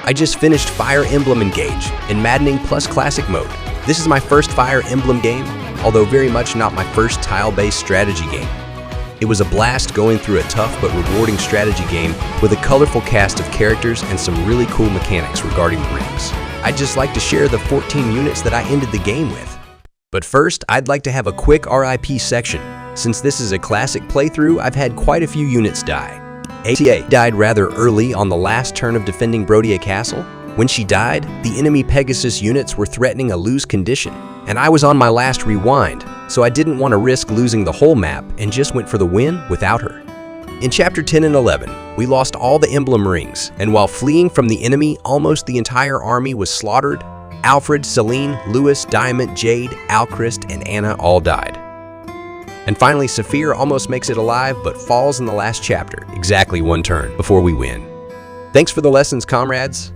I just finished Fire Emblem Engage in Maddening Plus Classic mode. This is my first Fire Emblem game, although very much not my first tile-based strategy game. It was a blast going through a tough but rewarding strategy game with a colorful cast of characters and some really cool mechanics regarding the rings. I'd just like to share the 14 units that I ended the game with. But first, I'd like to have a quick RIP section. Since this is a classic playthrough, I've had quite a few units die. ATA died rather early on the last turn of defending Brodia Castle. When she died, the enemy Pegasus units were threatening a lose condition, and I was on my last rewind, so I didn't want to risk losing the whole map and just went for the win without her. In Chapter 10 and 11, we lost all the Emblem rings, and while fleeing from the enemy, almost the entire army was slaughtered. Alfred, Celine, Lewis, Diamond, Jade, Alchrist, and Anna all died. And finally, Saphir almost makes it alive, but falls in the last chapter, exactly one turn before we win. Thanks for the lessons, comrades.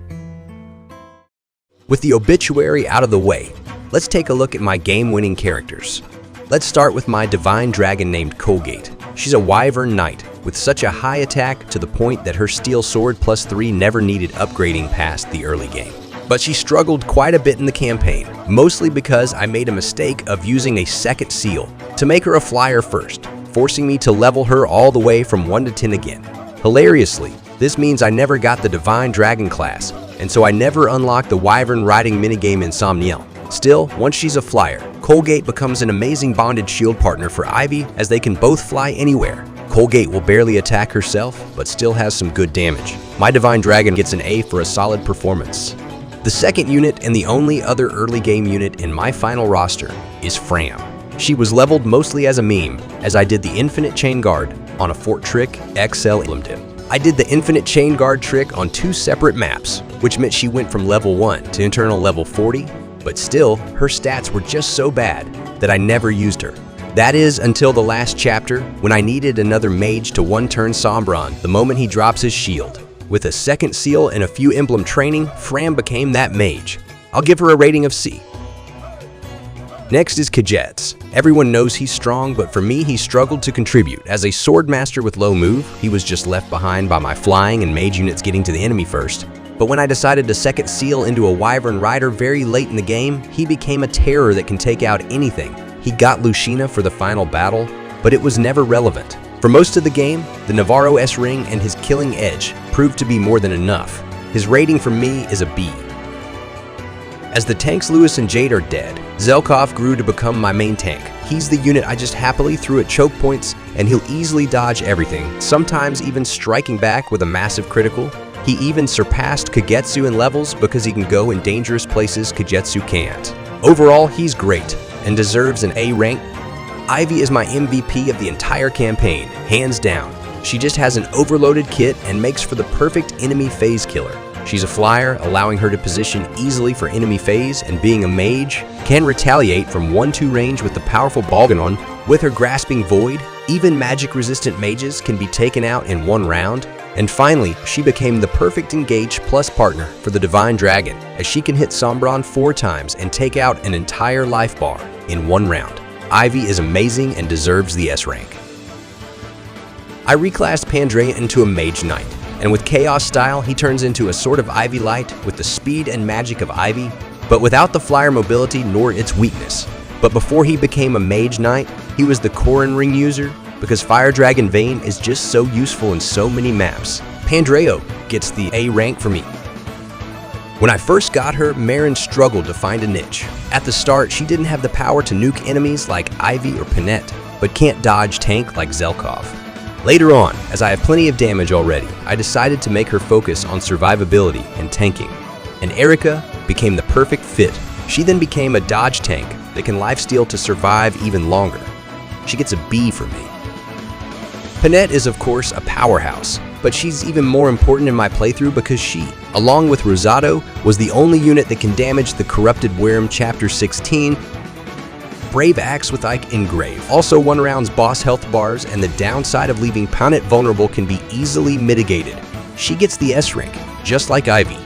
With the obituary out of the way, let's take a look at my game-winning characters. Let's start with my divine dragon named Colgate. She's a Wyvern Knight with such a high attack to the point that her steel sword +3 never needed upgrading past the early game. But she struggled quite a bit in the campaign, mostly because I made a mistake of using a second seal to make her a flyer first, forcing me to level her all the way from 1 to 10 again. Hilariously, this means I never got the Divine Dragon class, and so I never unlocked the Wyvern riding minigame in Somniel. Still, once she's a flyer, Colgate becomes an amazing bonded shield partner for Ivy as they can both fly anywhere. Colgate will barely attack herself, but still has some good damage. My Divine Dragon gets an A for a solid performance. The second unit and the only other early game unit in my final roster is Fran. She was leveled mostly as a meme, as I did the Infinite Chain Guard on a Fort Trick XL Emblem tip. I did the Infinite Chain Guard trick on 2 separate maps, which meant she went from level 1 to internal level 40, but still, her stats were just so bad that I never used her. That is until the last chapter, when I needed another mage to one-turn Sombron the moment he drops his shield. With a second seal and a few emblem training, Fran became that mage. I'll give her a rating of C. Next is Kajet. Everyone knows he's strong, but for me he struggled to contribute. As a sword master with low move, he was just left behind by my flying and mage units getting to the enemy first. But when I decided to second seal into a Wyvern Rider very late in the game, he became a terror that can take out anything. He got Lucina for the final battle, but it was never relevant. For most of the game, the Navarro S-Ring and his killing edge proved to be more than enough. His rating from me is a B. As the tanks Lewis and Jade are dead, Zelkoff grew to become my main tank. He's the unit I just happily threw at choke points, and he'll easily dodge everything, sometimes even striking back with a massive critical. He even surpassed Kagetsu in levels because he can go in dangerous places Kagetsu can't. Overall, he's great and deserves an A rank. Ivy is my MVP of the entire campaign, hands down. She just has an overloaded kit and makes for the perfect enemy phase killer. She's a flyer, allowing her to position easily for enemy phase, and being a mage, can retaliate from 1-2 range with the powerful Balganon. With her grasping void, even magic-resistant mages can be taken out in 1 round. And finally, she became the perfect engage plus partner for the Divine Dragon, as she can hit Sombron 4 times and take out an entire life bar in 1 round. Ivy is amazing and deserves the S rank. I reclassed Pandre into a Mage Knight, and with Chaos style, he turns into a sort of Ivy Light with the speed and magic of Ivy, but without the flyer mobility nor its weakness. But before he became a Mage Knight, he was the Corrin Ring user, because Fire Dragon Vane is just so useful in so many maps. Pandreo gets the A rank for me. When I first got her, Marin struggled to find a niche. At the start, she didn't have the power to nuke enemies like Ivy or Pinette, but can't dodge tank like Zelkoff. Later on, as I have plenty of damage already, I decided to make her focus on survivability and tanking, and Erica became the perfect fit. She then became a dodge tank that can lifesteal to survive even longer. She gets a B for me. Pinette is of course a powerhouse, but she's even more important in my playthrough because she, along with Rosado, was the only unit that can damage the Corrupted Worm Chapter 16, Brave Axe with Ike Engrave. Also 1 round's boss health bars, and the downside of leaving Pinette vulnerable can be easily mitigated. She gets the S rank, just like Ivy.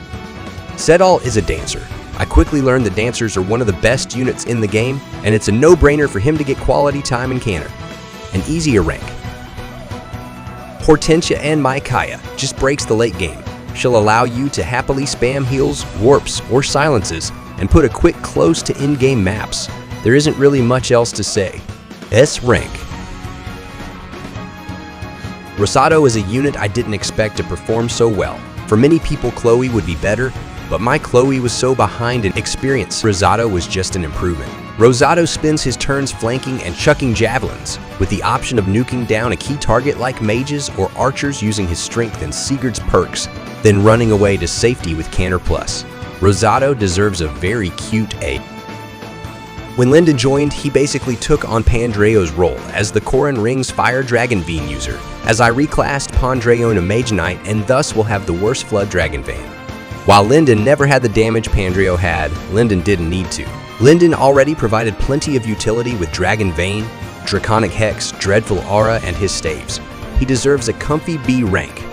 Sedal is a dancer. I quickly learned that dancers are one of the best units in the game, and it's a no-brainer for him to get quality time in Canner. An easier rank. Hortensia and Mikaya just breaks the late game. She'll allow you to happily spam heals, warps, or silences, and put a quick close to in-game maps. There isn't really much else to say. S rank. Rosado is a unit I didn't expect to perform so well. For many people, Chloe would be better, but my Chloe was so behind in experience. Rosado was just an improvement. Rosado spends his turns flanking and chucking javelins, with the option of nuking down a key target like mages or archers using his strength and Sigurd's perks, then running away to safety with Canter Plus. Rosado deserves a very cute A. When Lyndon joined, he basically took on Pandre's role as the Corrin Rings Fire Dragon Vane user, as I reclassed Pandre into Mage Knight and thus will have the worst Flood Dragon Vane. While Lyndon never had the damage Pandre had, Lyndon didn't need to. Lyndon already provided plenty of utility with Dragon Vane, Draconic Hex, Dreadful Aura, and his staves. He deserves a comfy B rank.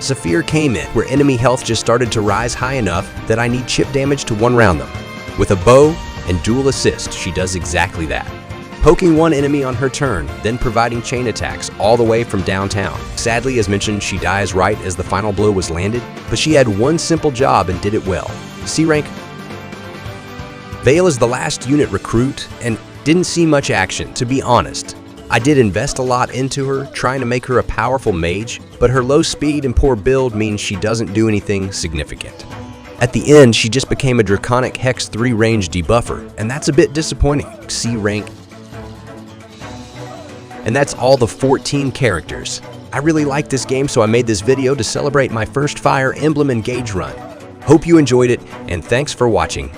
Saphir came in where enemy health just started to rise high enough that I need chip damage to one-round them. With a bow and dual assist, she does exactly that. Poking one enemy on her turn, then providing chain attacks all the way from downtown. Sadly, as mentioned, she dies right as the final blow was landed, but she had one simple job and did it well. C rank. Vale is the last unit recruit and didn't see much action, to be honest. I did invest a lot into her, trying to make her a powerful mage, but her low speed and poor build means she doesn't do anything significant. At the end, she just became a Draconic Hex 3 range debuffer, and that's a bit disappointing. C rank. And that's all the 14 characters. I really like this game, so I made this video to celebrate my first Fire Emblem Engage run. Hope you enjoyed it, and thanks for watching.